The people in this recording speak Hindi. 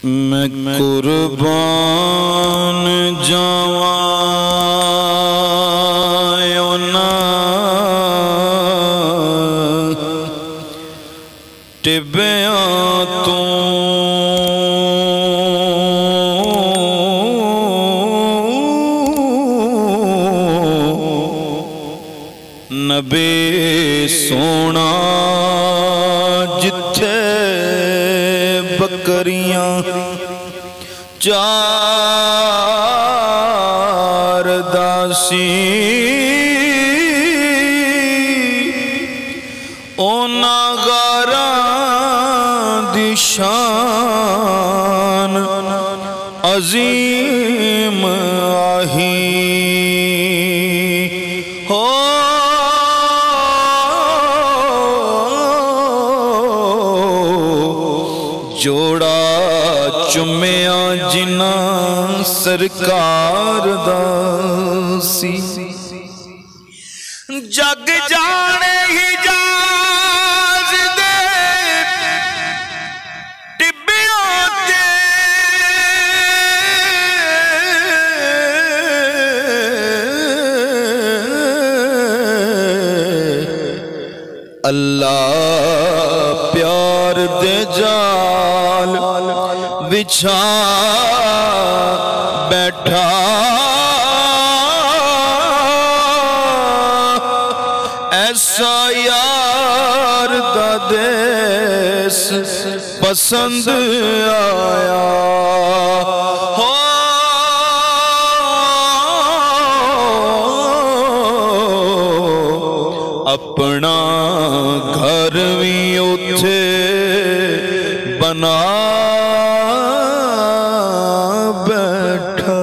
मैं कुर्बान जावा टिबिया तो नबी सोना जिथे बकरियां चार दासी ओना गारा दी शान अजीम आही हो जोड़ा चुम्या जिना सरकार दासी जग जाने ही जाज दे टिबियों ते अल्लाह प्यार दे जाल बिछा बैठा ऐसा यार दा देश पसंद आया हो अपना घर भी उथे बना बैठा।